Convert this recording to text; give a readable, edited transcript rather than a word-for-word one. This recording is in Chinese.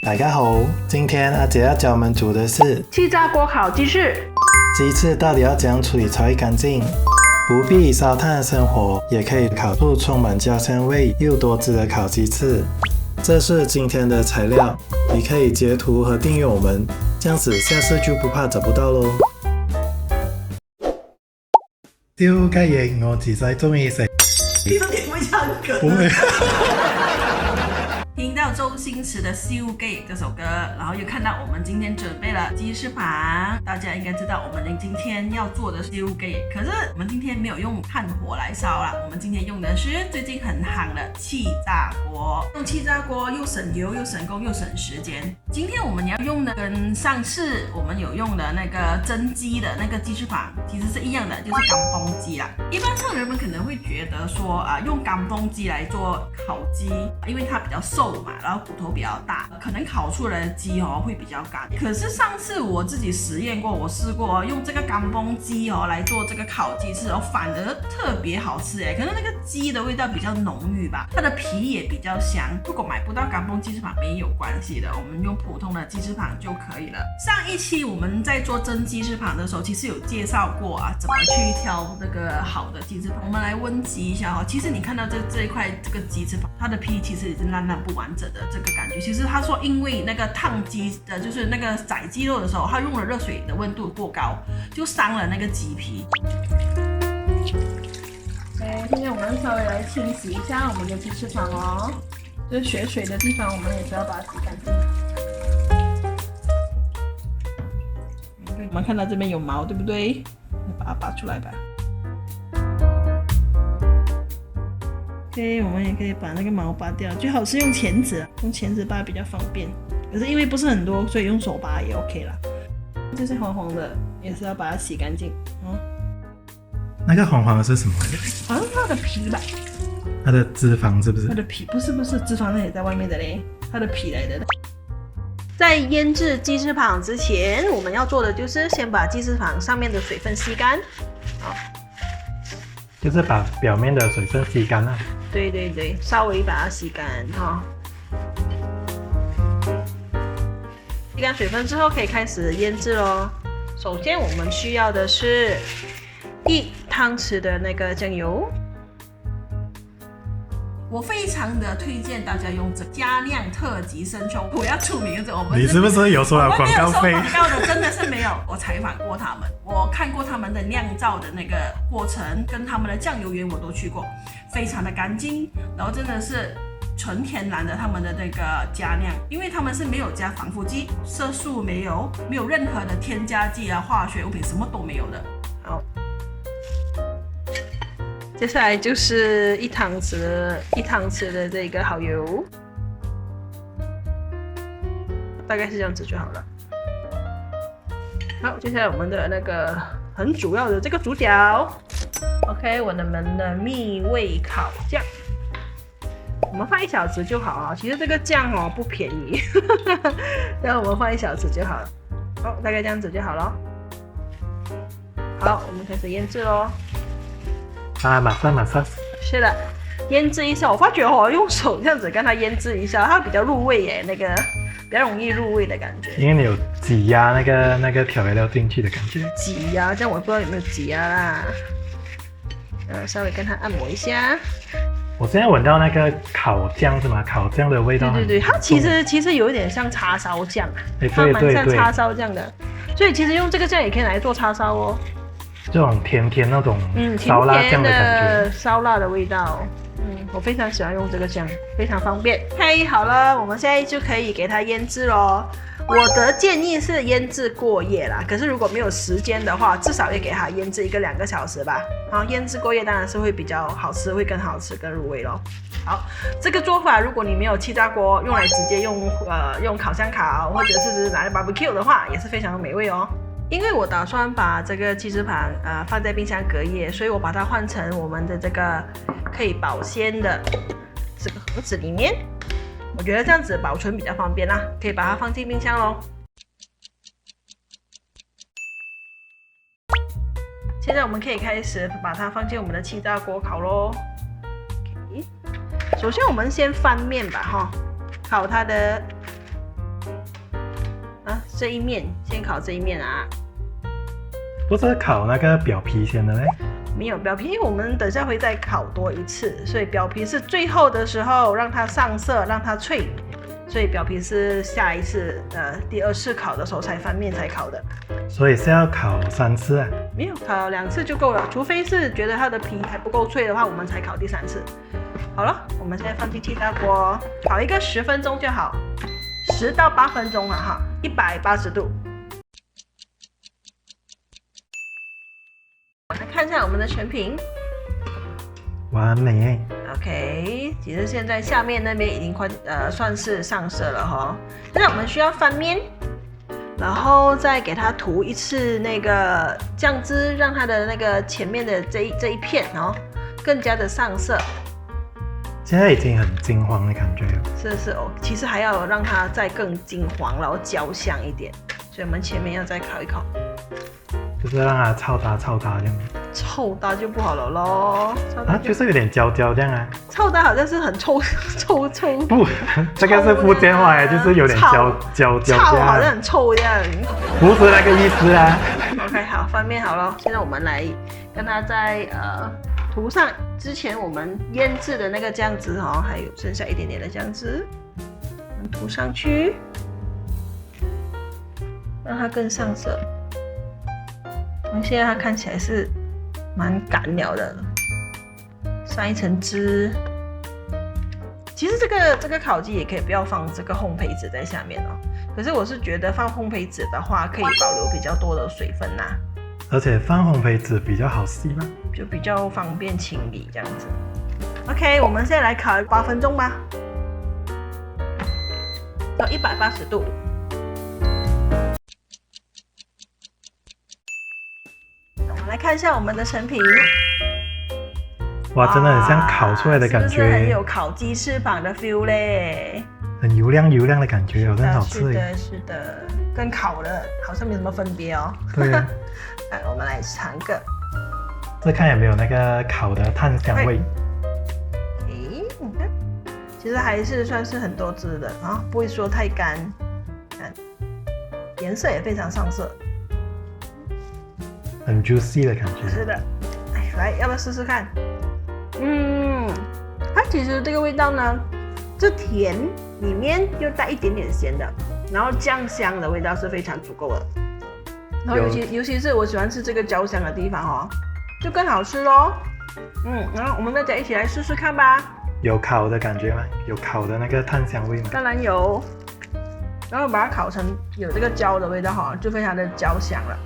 大家好，今天阿姐要教我们煮的是气炸锅烤鸡翅。鸡翅到底要怎样处理才会干净？不必烧炭的生活，也可以烤出充满家乡味又多汁的烤鸡翅。这是今天的材料，你可以截图和订阅我们，这样子下次就不怕找不到咯。燒雞翼我自細中意食。你都點會唱歌？不會。聽到周星馳的《燒雞翼》這首歌，然後又看到我們今天準備了雞翅膀，大家應該知道我們今天要做的燒雞翼。可是我們今天沒有用炭火來燒啦，我們今天用的是最近很夯的氣炸鍋。用氣炸鍋又省油又省工又省時間。今天我們要用的跟上次我們有用的那個蒸雞的那個雞翅膀其實是一樣的，就是乾崩雞啦。一般上人們可能會覺得說用乾崩雞來做烤雞，因為它比較瘦嘛，然後骨頭比較大，可能烤出來的雞會比較乾。可是上次我自己實驗過，我試過用這個乾崩雞來做這個烤雞翅反而特別好吃可能那個雞的味道比較濃郁吧，它的皮也比較香。如果買不到乾崩雞翅膀沒有關係的，我們用普通的雞翅膀就可以了。上一期我們在做蒸雞翅膀的時候，其實有介紹過怎麼去挑那個好的雞翅膀。我們來溫習一下其實你看到這一塊這個雞翅膀，它的皮其實已經爛不完整的這個感覺。其實他說因為那個燙雞的就是那個宰雞肉的時候，他用了熱水的溫度過高，就傷了那個雞皮。現在我們稍微來清洗一下我們的雞翅膀就是血水的地方我們也是要把它洗乾淨。我們看到這邊有毛對不對？把它拔出來吧。OK， 我們也可以把那個毛拔掉，最好是用鉗子，用鉗子拔比較方便。可是因為不是很多，所以用手拔也 OK 啦。這些黃黃的也是要把它洗乾淨。那個黃黃的是什麼？好像它的皮吧。它的脂肪是不是？它的皮不是脂肪那也在外面的嘞，它的皮來的。在醃制雞翅膀之前，我們要做的就是先把雞翅膀上面的水分吸乾。就是把表面的水分吸乾啦。對對對，稍微把它吸乾吸乾水分之後，可以開始醃制咯。首先我們需要的是1湯匙的那個醬油。我非常的推薦大家用這嘉釀特級生抽，我要出名字。你是不是有收了廣告費？我沒有收廣告的，真的是沒有。我採訪過他們，我看過他們的釀造的那個過程，跟他們的醬油園我都去過，非常的乾淨，然後真的是純天然的他們的那個嘉釀，因為他們是沒有加防腐劑，色素沒有任何的添加劑化學物品，什麼都沒有的。好。接下來就是1湯匙的這個蠔油，大概是這樣子就好了。好，接下來我們的那個很主要的這個主角 ，OK， 我們的蜜味烤醬，我們放1小時就好其實這個醬不便宜，然後我們放1小時就好了。好，大概這樣子就好了。好，我們開始醃製咯。馬上。是的，醃製一下。我發覺用手這樣子跟它醃製一下，它比較入味耶，那個比較容易入味的感覺。因為你有擠壓那個調味料進去的感覺。擠壓，這樣我不知道有沒有擠壓啦。稍微跟它按摩一下。我現在聞到那個烤醬是嗎？烤醬的味道。對，它其實有一點像叉燒醬它蠻像叉燒醬的。所以其實用這個醬也可以來做叉燒這種甜那種燒臘醬的感覺，燒臘的味道，我非常喜歡用這個醬，非常方便。OK， 好了，我們現在就可以給它醃製咯。我的建議是醃製過夜啦，可是如果沒有時間的話，至少也給它醃製1個2個小時吧。然後醃製過夜當然是會比較好吃，會更好吃更入味咯。好，這個做法如果你沒有氣炸鍋，用來直接用烤箱烤，或者是只是拿來 barbecue 的話，也是非常的美味因為我打算把這個雞翅膀放在冰箱隔夜，所以我把它換成我們的這個可以保鮮的這個盒子裡面。我覺得這樣子保存比較方便啦，可以把它放進冰箱咯。現在我們可以開始把它放進我們的氣炸鍋烤咯。首先我們先翻面吧烤它的这一面，先烤这一面啊。不是烤那个表皮先的嘞？没有表皮，我们等下会再烤多一次，所以表皮是最后的时候让它上色，让它脆。所以表皮是下一次第2次烤的时候才翻面才烤的。所以是要烤3次啊？没有，烤2次就够了，除非是觉得它的皮还不够脆的话，我们才烤第3次。好了，我们现在放进气大锅，烤一个10分钟就好，10到8分钟了哈，180度。我们来看一下我们的成品。完美。OK， 其实现在下面那边已经快算是上色了哈。现在我们需要翻面，然后再给它涂一次那个酱汁，让它的那个前面的这一片更加的上色。现在已经很金黄的感觉了。是哦，其实还要让它再更金黄，然后焦香一点。所以我们前面要再烤一烤，就是让它超搭这样。臭搭就不好了咯。啊，就是有点焦这样啊。臭搭好像是很臭。不，这个是福建话呀，就是有点焦这样。好像很臭这样。不是那个意思啊。OK， 好，翻面好了。现在我们来跟它再涂上之前我们腌制的那个酱汁哈，还有剩下一点点的酱汁，我们涂上去，让它更上色。现在它看起来是蛮干了的，上一层汁。其实这个烤鸡也可以不要放这个烘焙纸在下面哦。可是我是觉得放烘焙纸的话，可以保留比较多的水分呐。而且放烘焙纸比较好吸嘛，就比较方便清理这样子。OK， 我们现在来烤8分钟吧，到180度。我们来看一下我们的成品。哇，真的很像烤出来的感觉，是不是很有烤鸡翅膀的 feel 嘞？很油亮的感觉，真好吃。是的，跟烤的好像没什么分别哦。对啊。来，我们来尝个。这看有没有那个烤的炭香味？你看，其实还是算是很多汁的啊，不会说太干。看，颜色也非常上色，很 juicy 的感觉。是的，哎，来，要不要试试看？它其实这个味道呢，这甜里面又带一点点咸的，然后酱香的味道是非常足够的。然后尤其是我喜欢吃这个焦香的地方哦，就更好吃咯。然后我们大家一起来试试看吧。有烤的感觉吗？有烤的那个炭香味吗？当然有。然后把它烤成有这个焦的味道哈，就非常的焦香了。